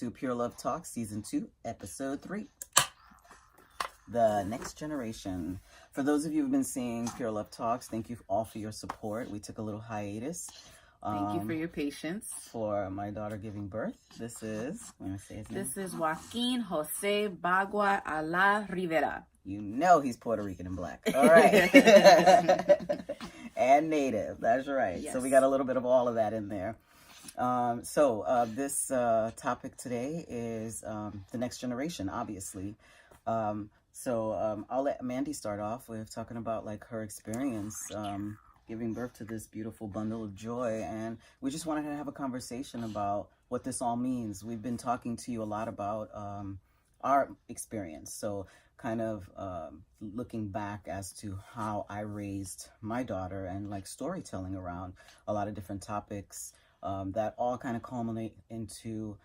To Pure Love Talk Season 2, Episode 3, The Next Generation. For those of you who've been seeing Pure Love Talks, thank you all for your support. We took a little hiatus. Thank you for your patience. For my daughter giving birth. This is, let me say his name. This is Joaquin Jose Bagua Ala Rivera. You know he's Puerto Rican and black. All right. And native. That's right. Yes. So we got a little bit of all of that in there. This topic today is the next generation, obviously. I'll let Mandy start off with talking about like her experience giving birth to this beautiful bundle of joy. And we just wanted to have a conversation about what this all means. We've been talking to you a lot about our experience. So kind of looking back as to how I raised my daughter and like storytelling around a lot of different topics. That all kind of culminate into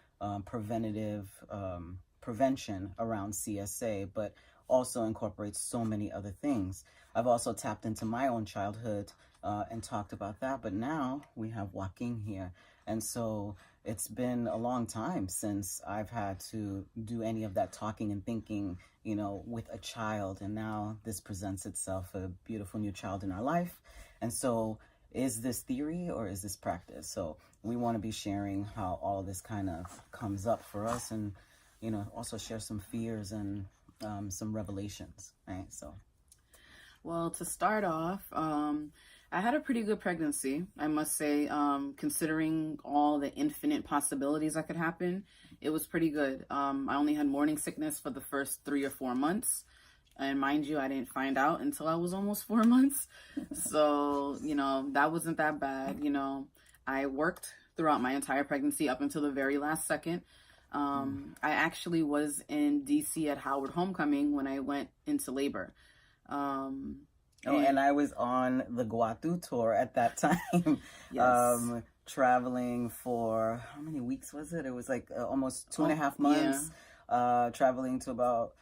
prevention around CSA, but also incorporates so many other things. I've also tapped into my own childhood and talked about that, but now we have Joaquin here. And so it's been a long time since I've had to do any of that talking and thinking, you know, with a child. And now this presents itself, a beautiful new child in our life. And so is this theory or is this practice? So we want to be sharing how all of this kind of comes up for us and, you know, also share some fears and some revelations, right? So. Well, to start off, I had a pretty good pregnancy, I must say, considering all the infinite possibilities that could happen. It was pretty good. I only had morning sickness for the first 3 or 4 months. And mind you, I didn't find out until I was almost 4 months. So, you know, that wasn't that bad. You know, I worked throughout my entire pregnancy up until the very last second. I actually was in DC at Howard Homecoming when I went into labor. And I was on the Guatu tour at that time. Yes. Traveling for, how many weeks was it? It was like almost 2.5 months. Yeah. Traveling to about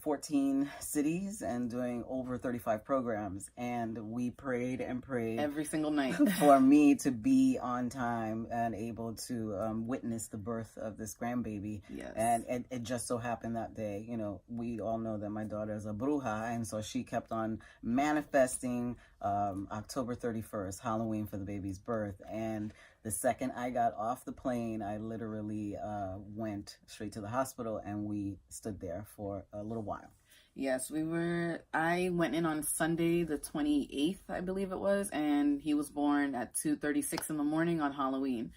14 cities and doing over 35 programs, and we prayed and prayed every single night for me to be on time and able to witness the birth of this grandbaby. Yes. And it just so happened that day, you know, we all know that my daughter is a bruja, and so she kept on manifesting October 31st, Halloween, for the baby's birth. And the second I got off the plane, I literally went straight to the hospital, and we stood there for a little while. Yes, I went in on Sunday, the 28th, I believe it was, and he was born at 2:36 in the morning on Halloween.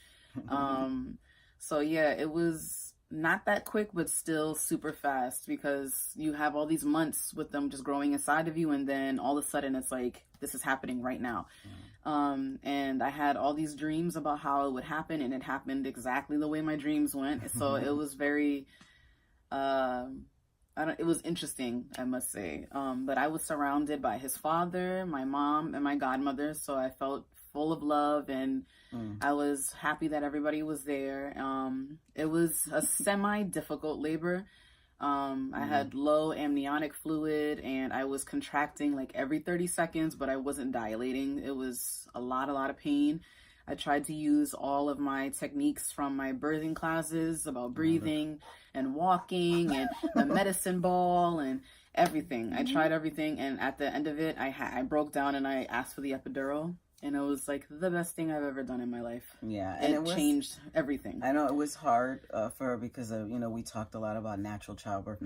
So yeah, it was not that quick, but still super fast, because you have all these months with them just growing inside of you, and then all of a sudden it's like, this is happening right now. And I had all these dreams about how it would happen, and it happened exactly the way my dreams went. So it was very, it was interesting, I must say. But I was surrounded by his father, my mom, and my godmother. So I felt full of love, and I was happy that everybody was there. It was a semi-difficult labor. I had low amniotic fluid, and I was contracting like every 30 seconds, but I wasn't dilating. It was a lot of pain. I tried to use all of my techniques from my birthing classes about breathing and walking and the medicine ball and everything. I tried everything, and at the end of it, I broke down and I asked for the epidural. And it was like the best thing I've ever done in my life. Yeah. And it changed everything. I know it was hard for her because, you know, we talked a lot about natural childbirth,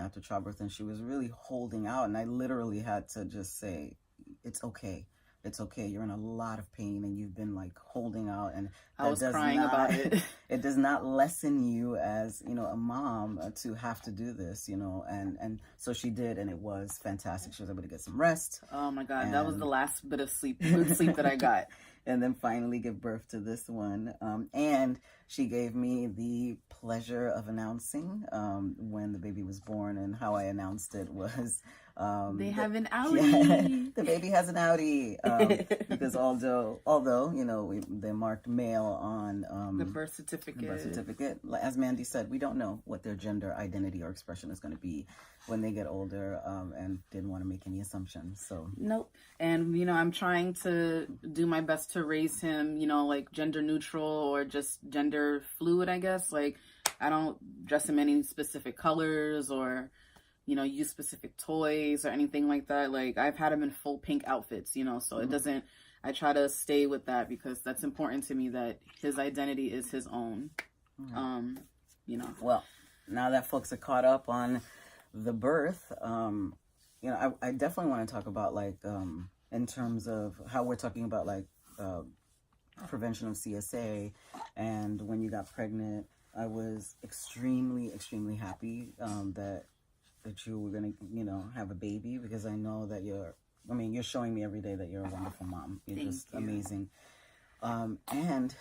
and she was really holding out. And I literally had to just say, it's okay. It's okay. You're in a lot of pain and you've been like holding out, and I was crying about it. It does not lessen you as, you know, a mom to have to do this, you know, and so she did, and it was fantastic. She was able to get some rest. Oh my God. That was the last bit of sleep, good sleep that I got. and then finally give birth to this one. And she gave me the pleasure of announcing when the baby was born, and how I announced it was they have an outie. Yeah, the baby has an outie. Because although you know they marked male on the birth certificate. The birth certificate, as Mandy said, we don't know what their gender identity or expression is going to be when they get older, and didn't want to make any assumptions. So nope. And you know, I'm trying to do my best to raise him, you know, like gender neutral or just gender fluid, I guess. Like I don't dress him any specific colors or, you know, use specific toys or anything like that. Like I've had him in full pink outfits, you know, so it doesn't, I try to stay with that because that's important to me, that his identity is his own. You know. Well, now that folks are caught up on the birth, you know, I definitely want to talk about like in terms of how we're talking about like prevention of CSA, and when you got pregnant, I was extremely happy that you were gonna, you know, have a baby, because I know that you're showing me every day that you're a wonderful mom. You're just amazing. And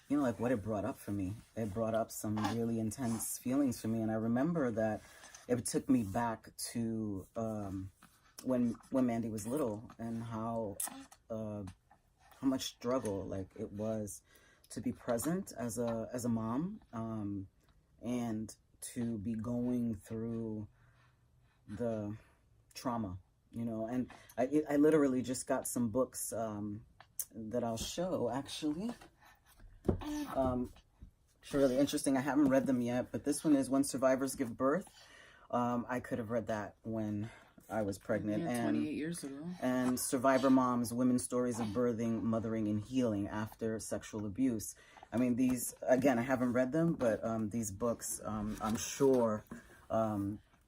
you know, like what it brought up for me, it brought up some really intense feelings for me. And I remember that it took me back to when Mandy was little, and how much struggle like it was to be present as a mom, and to be going through the trauma, you know. And I literally just got some books that I'll show, actually. It's really interesting. I haven't read them yet, but this one is When Survivors Give Birth. I could have read that when I was pregnant. Yeah, 28 years ago. And Survivor Moms, Women's Stories of Birthing, Mothering, and Healing After Sexual Abuse. I mean, these, again, I haven't read them, but these books, I'm sure,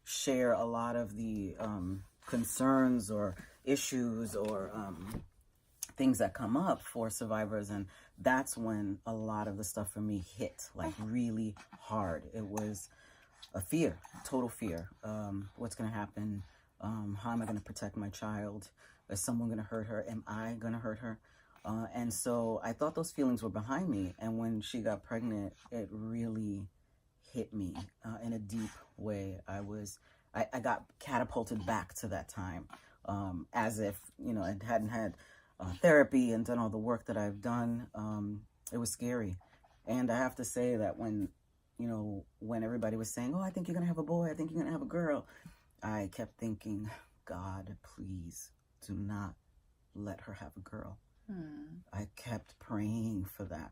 share a lot of the concerns or issues or things that come up for survivors. And that's when a lot of the stuff for me hit, like really hard. It was a fear, total fear. What's going to happen? How am I going to protect my child? Is someone going to hurt her? Am I going to hurt her? And so I thought those feelings were behind me. And when she got pregnant, it really hit me in a deep way. I got catapulted back to that time, as if, you know, I hadn't had therapy and done all the work that I've done. It was scary. And I have to say that when everybody was saying, oh, I think you're going to have a boy, I think you're going to have a girl, I kept thinking, God, please do not let her have a girl. I kept praying for that.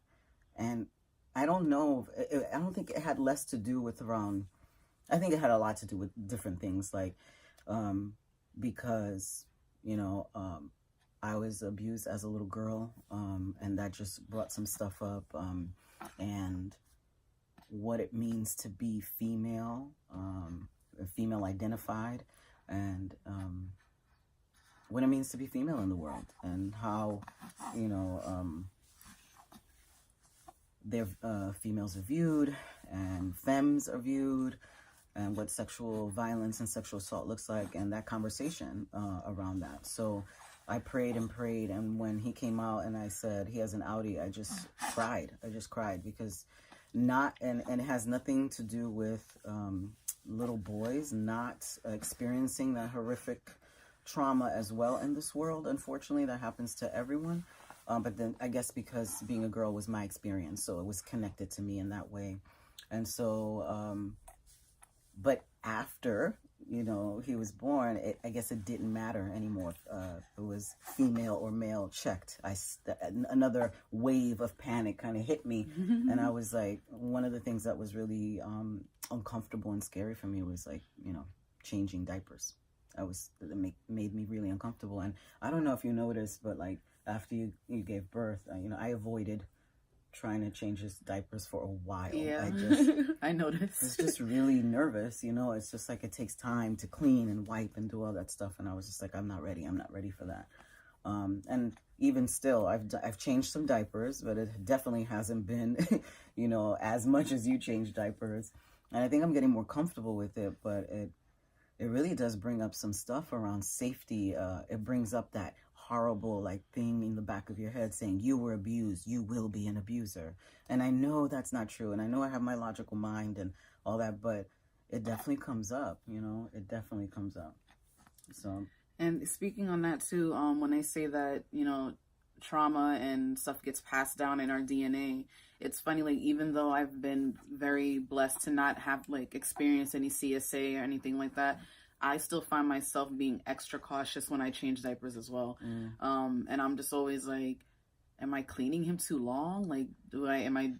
And I don't know, I don't think it had less to do with I think it had a lot to do with different things, like, because, you know, I was abused as a little girl, and that just brought some stuff up, and what it means to be female, female identified, and what it means to be female in the world, and how, you know, females are viewed, and femmes are viewed, and what sexual violence and sexual assault looks like, and that conversation around that. So I prayed and prayed, and when he came out and I said he has an outie, I just cried. Because and it has nothing to do with little boys not experiencing that horrific trauma as well in this world. Unfortunately, that happens to everyone. But then I guess because being a girl was my experience, so it was connected to me in that way. And so, but after, you know, he was born, I guess it didn't matter anymore. It was female or male checked. Another wave of panic kind of hit me. And I was like, one of the things that was really uncomfortable and scary for me was, like, you know, changing diapers. It made me really uncomfortable. And I don't know if you noticed, but like after you gave birth, you know, I avoided trying to change his diapers for a while. Yeah, I noticed. It's just really nervous, you know. It's just like it takes time to clean and wipe and do all that stuff, and I was just like, I'm not ready for that. And even still, I've changed some diapers, but it definitely hasn't been, you know, as much as you change diapers. And I think I'm getting more comfortable with it, but it really does bring up some stuff around safety. It brings up that horrible like thing in the back of your head saying you were abused, you will be an abuser. And I know that's not true, and I know I have my logical mind and all that, but it definitely comes up, it definitely comes up. So, and speaking on that too, when they say that, trauma and stuff gets passed down in our DNA, it's funny, like, even though I've been very blessed to not have like experienced any CSA or anything like that, I still find myself being extra cautious when I change diapers as well. And I'm just always like, am I cleaning him too long? Like, am I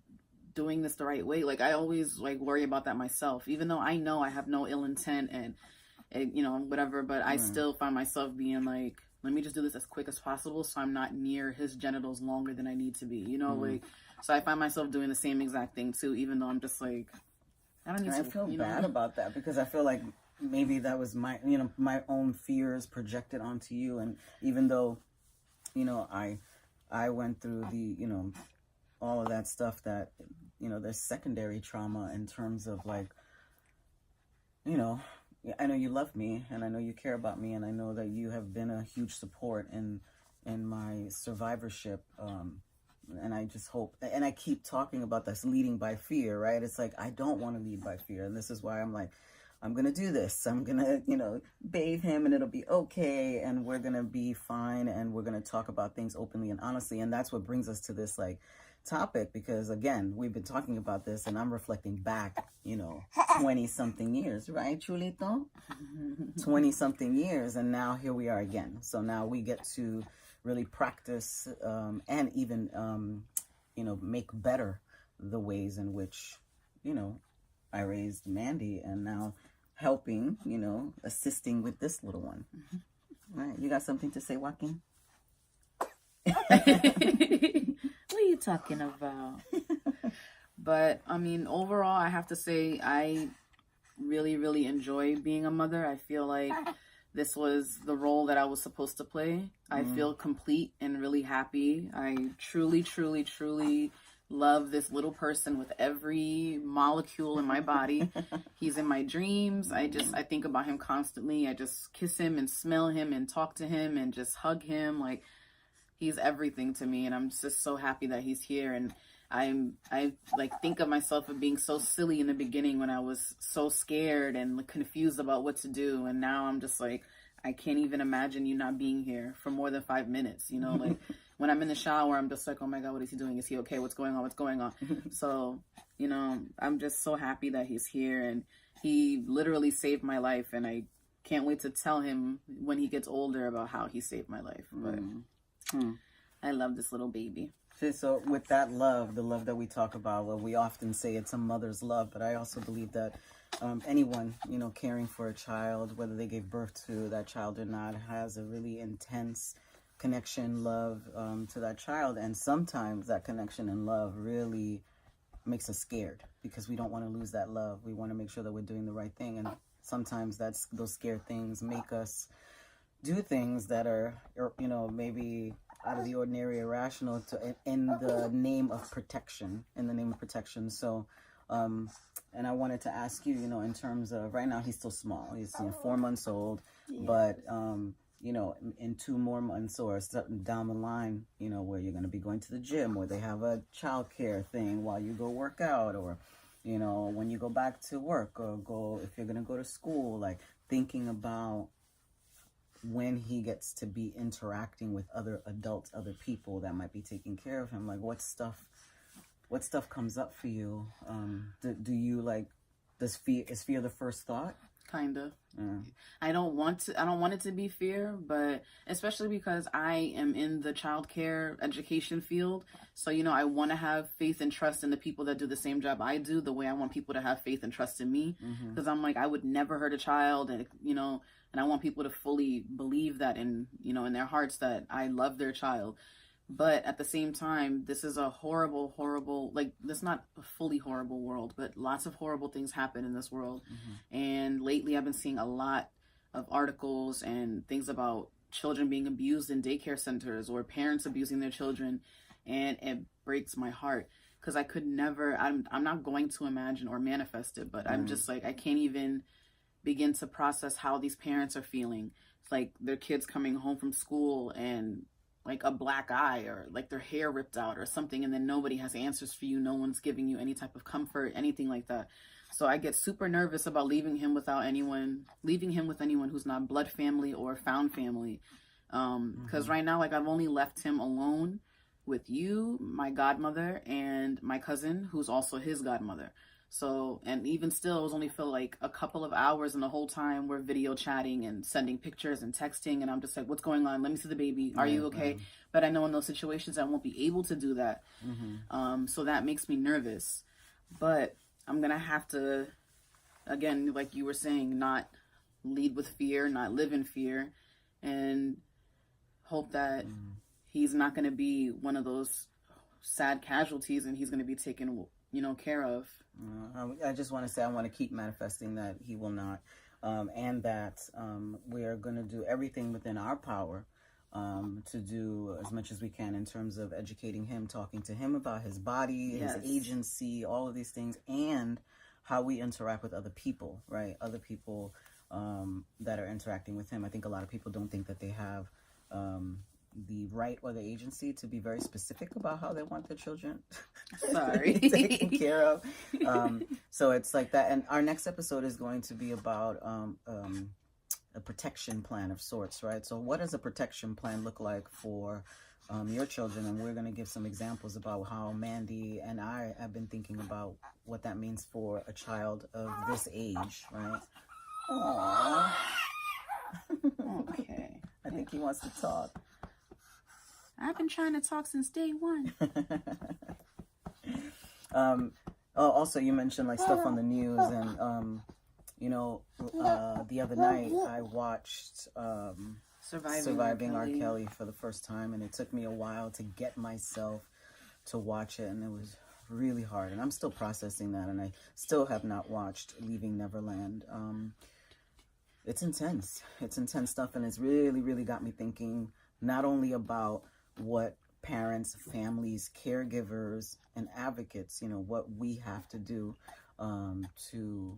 doing this the right way? Like, I always like worry about that myself, even though I know I have no ill intent and whatever, but I still find myself being like, let me just do this as quick as possible so I'm not near his genitals longer than I need to be, like, so I find myself doing the same exact thing too, even though I'm just like, I don't need to. I feel bad about that, because I feel like maybe that was my, my own fears projected onto you. And even though, I went through the, all of that stuff that, there's secondary trauma in terms of like, I know you love me, and I know you care about me, and I know that you have been a huge support in my survivorship. And I just hope, and I keep talking about this leading by fear, right? It's like, I don't want to lead by fear. And this is why I'm like, I'm going to do this. I'm going to, bathe him, and it'll be okay. And we're going to be fine. And we're going to talk about things openly and honestly. And that's what brings us to this like topic, because again, we've been talking about this, and I'm reflecting back, 20 something years, right, Chulito? 20 something years. And now here we are again. So now we get to really practice, and even, make better the ways in which, I raised Mandy, and now helping, assisting with this little one. All right. You got something to say, Joaquin? What are you talking about? But I mean, overall, I have to say I really, really enjoy being a mother. I feel like this was the role that I was supposed to play. I feel complete and really happy. I truly, truly, truly love this little person with every molecule in my body. He's in my dreams. I think about him constantly. I just kiss him and smell him and talk to him and just hug him. Like, he's everything to me, and I'm just so happy that he's here. And I like think of myself as being so silly in the beginning when I was so scared and confused about what to do, and now I'm just like, I can't even imagine you not being here for more than 5 minutes, like when I'm in the shower, I'm just like, oh my God, what is he doing? Is he okay? What's going on? So, I'm just so happy that he's here, and he literally saved my life, and I can't wait to tell him when he gets older about how he saved my life. But I love this little baby. So with that love, the love that we talk about, well, we often say it's a mother's love, but I also believe that anyone, caring for a child, whether they gave birth to that child or not, has a really intense connection, love to that child. And sometimes that connection and love really makes us scared, because we don't want to lose that love. We want to make sure that we're doing the right thing. And sometimes those scared things make us do things that are, maybe out of the ordinary, irrational, in the name of protection. So, and I wanted to ask you, in terms of, right now he's still small. He's 4 months old, but, in 2 more months or something down the line, where you're going to be going to the gym, or they have a childcare thing while you go work out, or, when you go back to work, or if you're going to go to school, like thinking about when he gets to be interacting with other adults, other people that might be taking care of him, like what stuff comes up for you? Do you like, is fear the first thought? Kind of. I don't want it to be fear, but especially because I am in the childcare education field. So, I want to have faith and trust in the people that do the same job I do, the way I want people to have faith and trust in me. Because I'm like, I would never hurt a child, and, and I want people to fully believe that in their hearts that I love their child. But at the same time, this is a horrible, like, this not a fully horrible world, but lots of horrible things happen in this world. And lately I've been seeing a lot of articles and things about children being abused in daycare centers, or parents abusing their children. And it breaks my heart, because I could never, I'm not going to imagine or manifest it, but I'm just like, I can't even begin to process how these parents are feeling, It's like their kids coming home from school and like a black eye or like their hair ripped out or something, and then nobody has answers for you. No one's giving you any type of comfort, anything like that. So I get super nervous about leaving him with anyone who's not blood family or found family. Because right now, like, I've only left him alone with you, my godmother, and my cousin, who's also his godmother. So, and even still, it was only for like a couple of hours, and the whole time we're video chatting and sending pictures and texting, and I'm just like, what's going on? Let me see the baby. Are you okay? But I know in those situations I won't be able to do that. So that makes me nervous. But I'm going to have to, again, like you were saying, not lead with fear, not live in fear, and hope that he's not going to be one of those sad casualties, and he's going to be taken, care of. I just want to say I want to keep manifesting that he will not, and that we are going to do everything within our power to do as much as we can in terms of educating him, talking to him about his body, his agency, all of these things, and how we interact with other people, right? Other people that are interacting with him. I think a lot of people don't think that they have the right or the agency to be very specific about how they want their children taken care of. So it's like that. And our next episode is going to be about a protection plan of sorts, right? So what does a protection plan look like for your children? And we're going to give some examples about how Mandy and I have been thinking about what that means for a child of this age, right? Aww. Okay. I think he wants to talk. I've been trying to talk since day one. Also, you mentioned like stuff on the news, and the other night I watched Surviving R. Kelly for the first time, and it took me a while to get myself to watch it, and it was really hard, and I'm still processing that, and I still have not watched Leaving Neverland. It's intense stuff, and it's really, really got me thinking not only about what parents, families, caregivers, and advocates, what we have to do to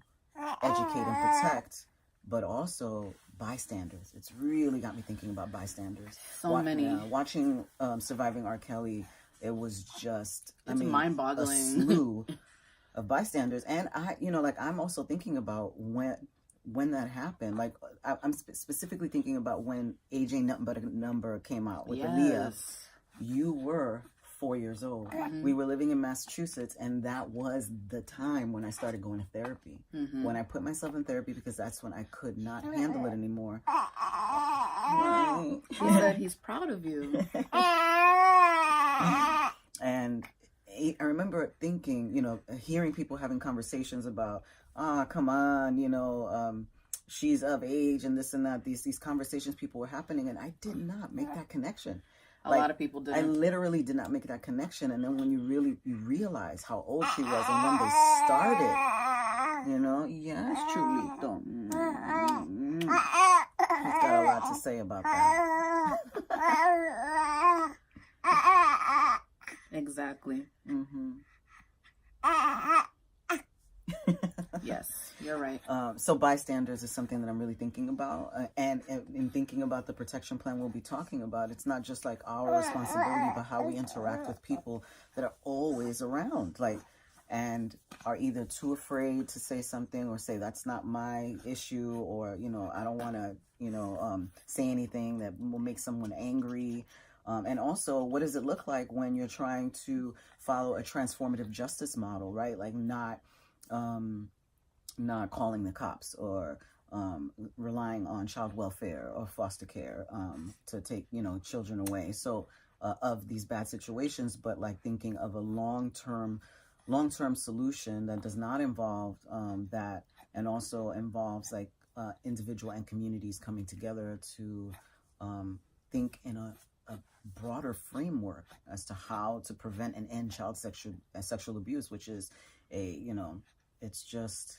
educate and protect, but also bystanders. It's really got me thinking about bystanders. Watching Surviving R. Kelly, it was just, mind-boggling. A slew of bystanders. And I'm also thinking about when that happened. Like, I'm specifically thinking about when Age Ain't Nothing But a Number came out with Aaliyah. You were 4 years old. We were living in Massachusetts, and that was the time when I started going to therapy. When I put myself in therapy, because that's when I could not handle it anymore. He said he's proud of you. And I remember thinking, hearing people having conversations about, come on, she's of age and this and that. These conversations people were happening, and I did not make that connection. A lot of people didn't. I literally did not make that connection. And then when you realize how old she was and when they started, yes, truly, he's got a lot to say about that. Exactly. Yes, you're right. So bystanders is something that I'm really thinking about. And in thinking about the protection plan we'll be talking about, it's not just like our responsibility, but how we interact with people that are always around, and are either too afraid to say something or say, that's not my issue, or, I don't want to, say anything that will make someone angry. And also, what does it look like when you're trying to follow a transformative justice model, right? Like not calling the cops or relying on child welfare or foster care to take, children away. So of these bad situations, but like thinking of a long-term solution that does not involve that, and also involves like individual and communities coming together to think in a broader framework as to how to prevent and end child sexual abuse, which is it's just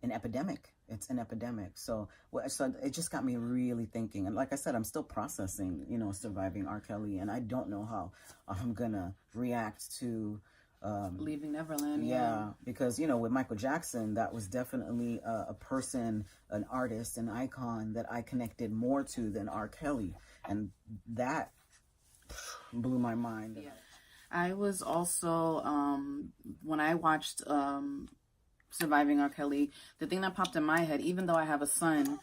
an epidemic. It's an epidemic. So it just got me really thinking. And like I said, I'm still processing, Surviving R. Kelly, and I don't know how I'm gonna react to Leaving Neverland. Yeah, because, you know, with Michael Jackson, that was definitely a person, an artist, an icon that I connected more to than R. Kelly. And that blew my mind. Yeah. I was also, when I watched Surviving R. Kelly, the thing that popped in my head, even though I have a son,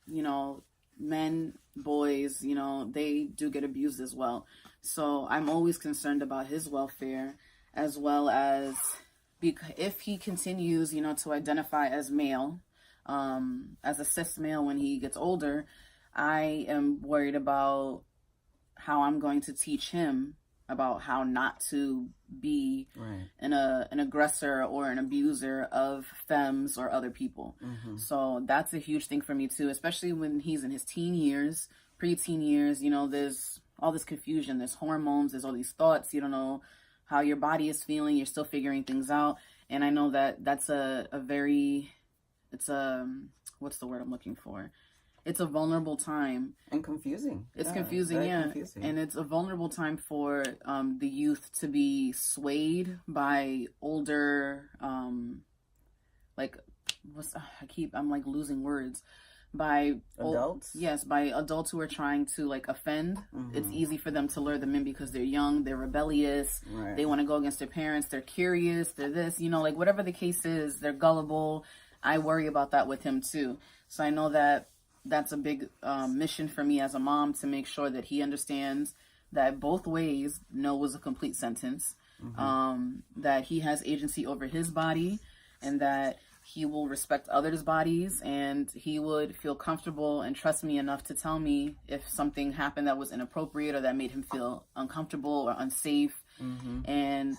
you know, men, boys, you know, they do get abused as well. So I'm always concerned about his welfare, as well as if he continues, you know, to identify as male, as a cis male when he gets older, I am worried about how I'm going to teach him about how not to be an aggressor or an abuser of femmes or other people. So that's a huge thing for me too, especially when he's in his teen years, preteen years. You know, there's all this confusion, there's hormones, there's all these thoughts, you don't know how your body is feeling, you're still figuring things out. And I know that that's what's the word I'm looking for? It's a vulnerable time. And confusing. It's confusing, yeah. Confusing. And it's a vulnerable time for the youth to be swayed by older, I'm losing words. By adults? Yes, by adults who are trying to like offend. It's easy for them to lure them in because they're young, they're rebellious, they want to go against their parents, they're curious, they're this, you know, like whatever the case is, they're gullible. I worry about that with him too. So I know that that's a big mission for me as a mom, to make sure that he understands that both ways no is a complete sentence, that he has agency over his body, and that he will respect others' bodies, and he would feel comfortable and trust me enough to tell me if something happened that was inappropriate or that made him feel uncomfortable or unsafe. And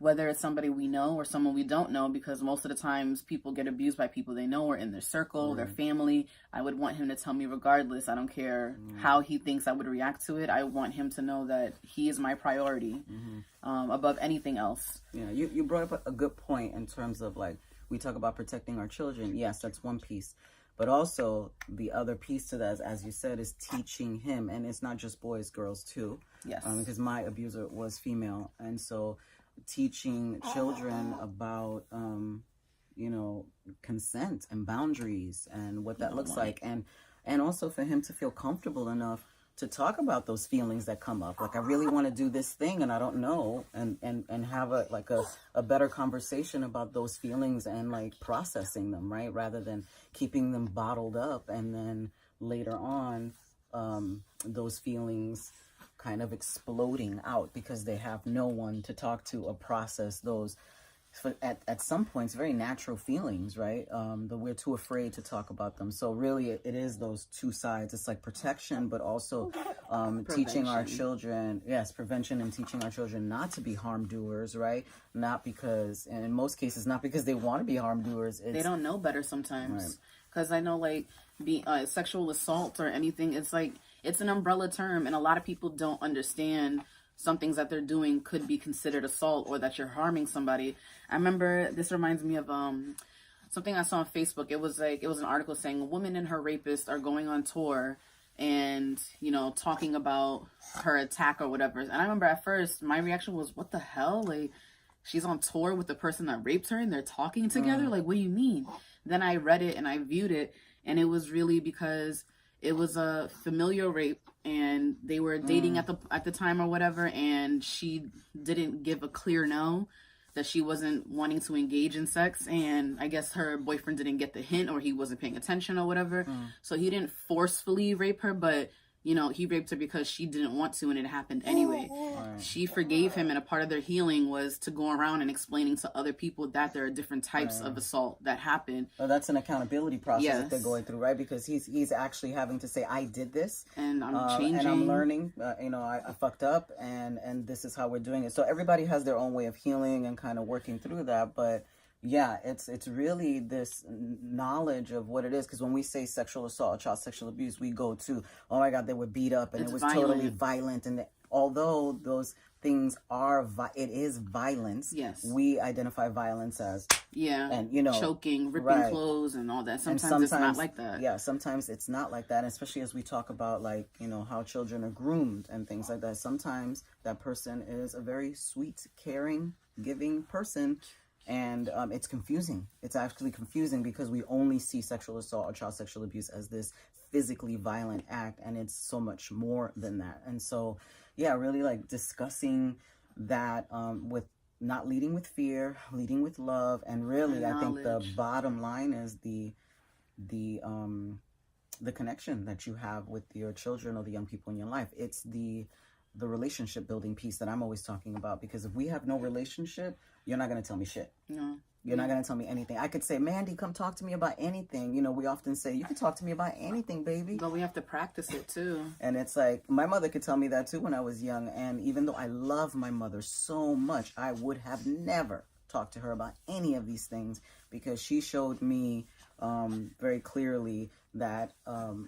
whether it's somebody we know or someone we don't know, because most of the times people get abused by people they know or in their circle, their family, I would want him to tell me regardless. I don't care how he thinks I would react to it. I want him to know that he is my priority above anything else. Yeah, you brought up a good point in terms of, like, we talk about protecting our children. Yes, that's one piece. But also the other piece to that, as you said, is teaching him. And it's not just boys, girls too. Yes. Because my abuser was female. And so teaching children about, you know, consent and boundaries and what that looks like. And also for him to feel comfortable enough to talk about those feelings that come up. Like, I really want to do this thing and I don't know. And have a better conversation about those feelings and like processing them, right? Rather than keeping them bottled up. And then later on, those feelings kind of exploding out because they have no one to talk to or process those, at some points, very natural feelings, right? But we're too afraid to talk about them. So really it is those two sides. It's like protection, but also teaching our children, prevention, and teaching our children not to be harm doers, right? Not because, and in most cases, not because they want to be harm doers. They don't know better sometimes. Because I know, like, sexual assault or anything, it's like, it's an umbrella term, and a lot of people don't understand some things that they're doing could be considered assault, or that you're harming somebody. I remember, this reminds me of something I saw on Facebook. It was an article saying a woman and her rapist are going on tour and, you know, talking about her attack or whatever. And I remember at first my reaction was, what the hell? Like, she's on tour with the person that raped her and they're talking together? Like, what do you mean? Then I read it and I viewed it, and it was really because it was a familial rape, and they were dating at the time or whatever, and she didn't give a clear no that she wasn't wanting to engage in sex, and I guess her boyfriend didn't get the hint, or he wasn't paying attention or whatever. So he didn't forcefully rape her, but, you know, he raped her because she didn't want to, and it happened anyway. She forgave him, and a part of their healing was to go around and explaining to other people that there are different types of assault that happen. Well, that's an accountability process that they're going through, right? Because he's actually having to say, I did this, and I'm changing, and I'm learning. You know, I fucked up, and this is how we're doing it. So everybody has their own way of healing and kind of working through that, but yeah, it's really this knowledge of what it is. Because when we say sexual assault, child sexual abuse, we go to, oh my God, they were beat up and it was violent. Totally violent. And although those things are, it is violence. Yes. We identify violence as, and choking, ripping right. clothes and all that. Sometimes it's not like that. Yeah, sometimes it's not like that, especially as we talk about, like, how children are groomed and things like that. Sometimes that person is a very sweet, caring, giving person, and it's confusing. It's actually confusing because we only see sexual assault or child sexual abuse as this physically violent act, and it's so much more than that. And so, yeah, really like discussing that with not leading with fear, leading with love, and really, I think the bottom line is the connection that you have with your children or the young people in your life. It's the relationship building piece that I'm always talking about, because if we have no relationship, you're not going to tell me shit. No. You're not going to tell me anything. I could say, Mandy, come talk to me about anything. We often say, you can talk to me about anything, baby. But we have to practice it too. And it's like, my mother could tell me that too when I was young. And even though I love my mother so much, I would have never talked to her about any of these things, because she showed me very clearly that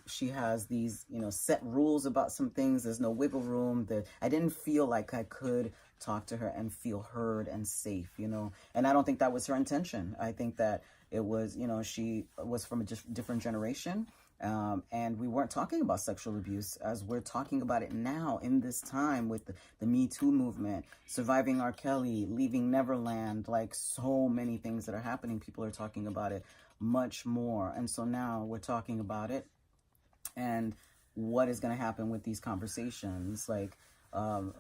she has these, set rules about some things. There's no wiggle room. That I didn't feel like I could talk to her and feel heard and safe, and I don't think that was her intention. I think that it was, she was from a different generation, and we weren't talking about sexual abuse as we're talking about it now in this time with the Me Too movement, surviving R. Kelly, leaving Neverland, like so many things that are happening. People are talking about it much more, and so now we're talking about it, and what is going to happen with these conversations, like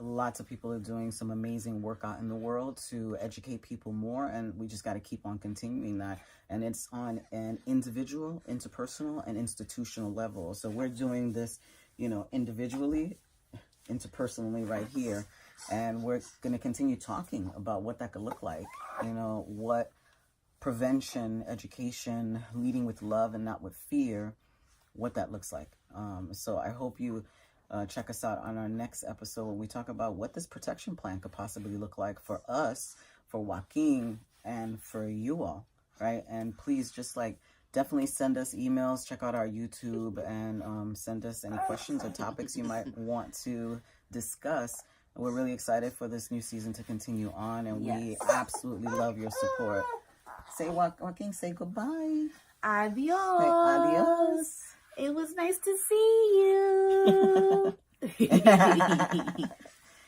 lots of people are doing some amazing work out in the world to educate people more, and we just got to keep on continuing that. And it's on an individual, interpersonal, and institutional level. So we're doing this, individually, interpersonally right here, and we're going to continue talking about what that could look like, what prevention, education, leading with love and not with fear, what that looks like. So I hope you check us out on our next episode when we talk about what this protection plan could possibly look like for us, for Joaquin, and for you all, right? And please just definitely send us emails, check out our YouTube, and send us any questions or topics you might want to discuss. We're really excited for this new season to continue on, and we absolutely love your support. Say, Joaquin, say goodbye. Adios. Say adios. It was nice to see you.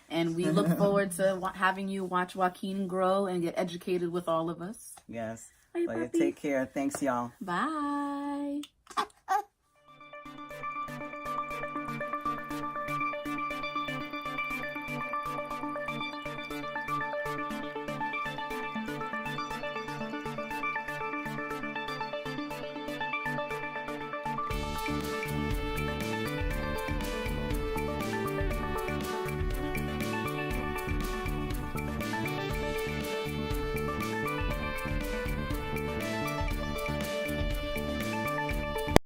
And we look forward to having you watch Joaquin grow and get educated with all of us. Yes. Bye, well, take care. Thanks, y'all. Bye.